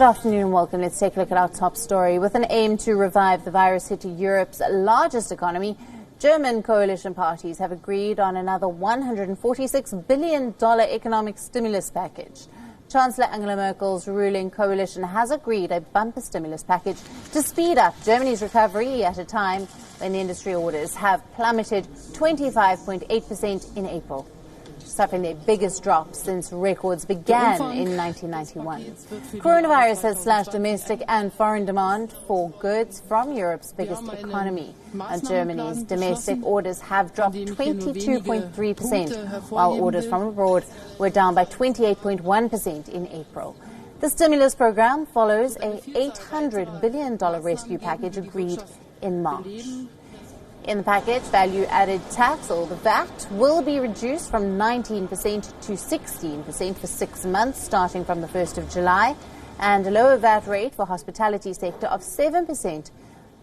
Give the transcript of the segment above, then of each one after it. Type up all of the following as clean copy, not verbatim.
Good afternoon and welcome. Let's take a look at our top story. With an aim to revive the virus hit Europe's largest economy, German coalition parties have agreed on another $146 billion economic stimulus package. Chancellor Angela Merkel's ruling coalition has agreed a bumper stimulus package to speed up Germany's recovery at a time when the industry orders have plummeted 25.8% in April, suffering their biggest drop since records began in 1991. Coronavirus has slashed domestic and foreign demand for goods from Europe's biggest economy. And Germany's domestic orders have dropped 22.3%, while orders from abroad were down by 28.1% in April. The stimulus program follows a $800 billion rescue package agreed in March. In the package, value-added tax, or the VAT, will be reduced from 19% to 16% for 6 months, starting from the 1st of July, and a lower VAT rate for hospitality sector of 7%.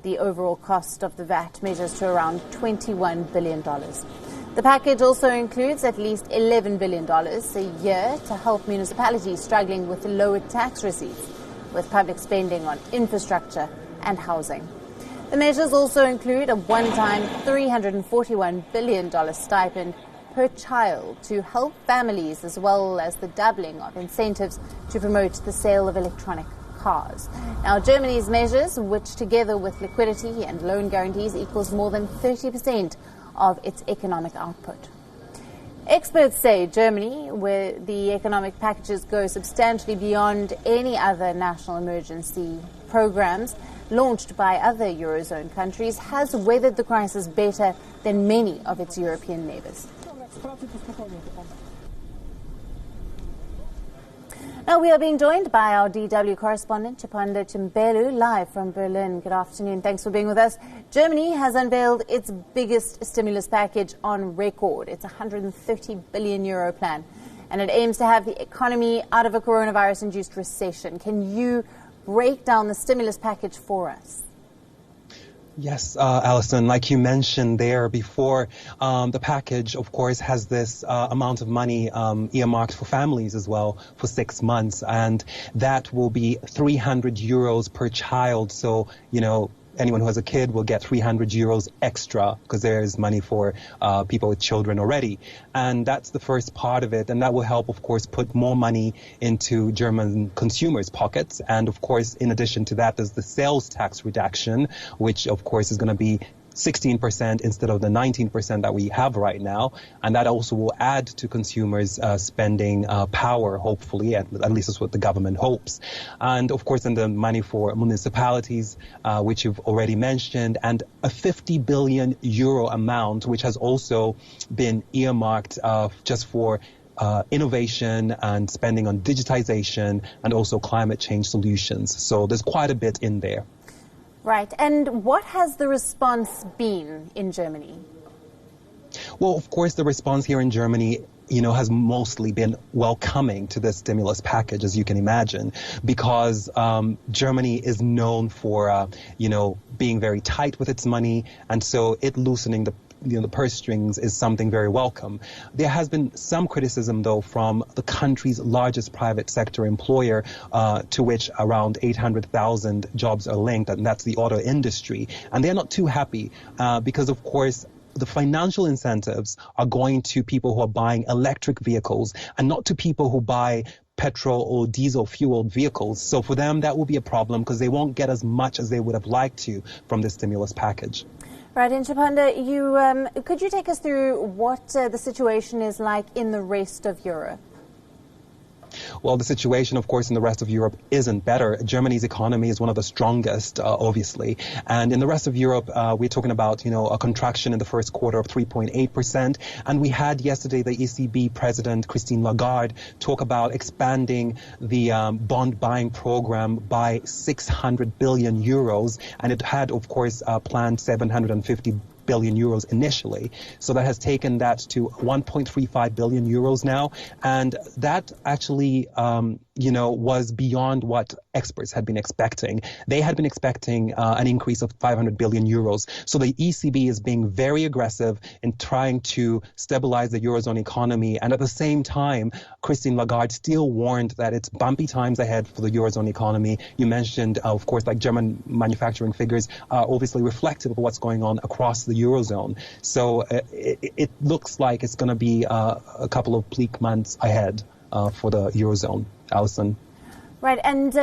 The overall cost of the VAT measures to around $21 billion. The package also includes at least $11 billion a year to help municipalities struggling with lower tax receipts, with public spending on infrastructure and housing. The measures also include a one-time $341 billion stipend per child to help families, as well as the doubling of incentives to promote the sale of electronic cars. Now, Germany's measures, which together with liquidity and loan guarantees equals more than 30% of its economic output. Experts say Germany, where the economic packages go substantially beyond any other national emergency programs launched by other Eurozone countries, has weathered the crisis better than many of its European neighbours. Now we are being joined by our DW correspondent, Chipanda Chimbelu, live from Berlin. Good afternoon. Thanks for being with us. Germany has unveiled its biggest stimulus package on record. It's a €130 billion plan, and it aims to have the economy out of a coronavirus-induced recession. Can you break down the stimulus package for us? Yes, Alison, like you mentioned there before, the package, of course, has this amount of money earmarked for families as well for 6 months, and that will be €300 per child. So, anyone who has a kid will get €300 extra because there is money for people with children already. And that's the first part of it. And that will help, of course, put more money into German consumers' pockets. And, of course, in addition to that, there's the sales tax reduction, which, of course, is going to be 16% instead of the 19% that we have right now. And that also will add to consumers' spending power, hopefully, at least that's what the government hopes. And, of course, then the money for municipalities, which you've already mentioned, and a €50 billion amount, which has also been earmarked just for innovation and spending on digitization and also climate change solutions. So there's quite a bit in there. Right. And what has the response been in Germany? Well, of course, the response here in Germany, has mostly been welcoming to this stimulus package, as you can imagine, because Germany is known for, being very tight with its money. And so it loosening the purse strings is something very welcome. There has been some criticism, though, from the country's largest private sector employer, to which around 800,000 jobs are linked, and that's the auto industry. And they're not too happy because, of course, the financial incentives are going to people who are buying electric vehicles and not to people who buy petrol or diesel fueled vehicles. So for them, that will be a problem because they won't get as much as they would have liked to from this stimulus package. Right, and Chipanda, could you take us through what the situation is like in the rest of Europe? Well, the situation, of course, in the rest of Europe isn't better. Germany's economy is one of the strongest, obviously. And in the rest of Europe, we're talking about, a contraction in the first quarter of 3.8%. And we had yesterday the ECB president, Christine Lagarde, talk about expanding the bond buying program by €600 billion. And it had, of course, planned €750 billion initially. So that has taken that to €1.35 billion now. And that actually was beyond what experts had been expecting. They had been expecting an increase of 500 billion euros. So the ECB is being very aggressive in trying to stabilize the Eurozone economy. And at the same time, Christine Lagarde still warned that it's bumpy times ahead for the Eurozone economy. You mentioned, of course, like German manufacturing figures are obviously reflective of what's going on across the Eurozone. So it looks like it's going to be a couple of bleak months ahead for the Eurozone. Alison. Right, and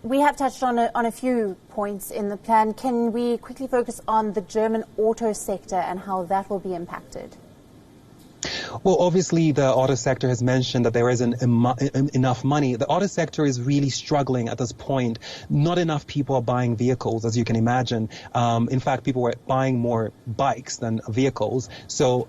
we have touched on a few points in the plan. Can we quickly focus on the German auto sector and how that will be impacted? Well, obviously, the auto sector has mentioned that there isn't enough money. The auto sector is really struggling at this point. Not enough people are buying vehicles, as you can imagine. In fact, people were buying more bikes than vehicles. So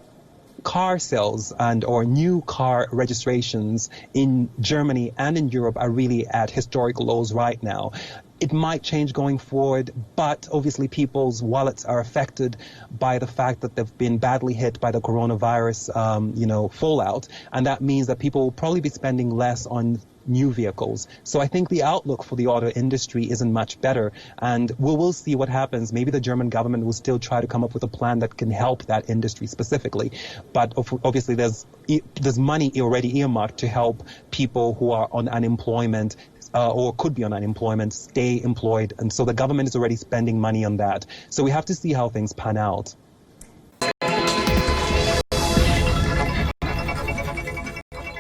car sales or new car registrations in Germany and in Europe are really at historical lows right now. It might change going forward, but obviously people's wallets are affected by the fact that they've been badly hit by the coronavirus, fallout. And that means that people will probably be spending less on new vehicles. So I think the outlook for the auto industry isn't much better. And we will see what happens. Maybe the German government will still try to come up with a plan that can help that industry specifically. But obviously there's money already earmarked to help people who are on unemployment or could be on unemployment, stay employed. And so the government is already spending money on that. So we have to see how things pan out.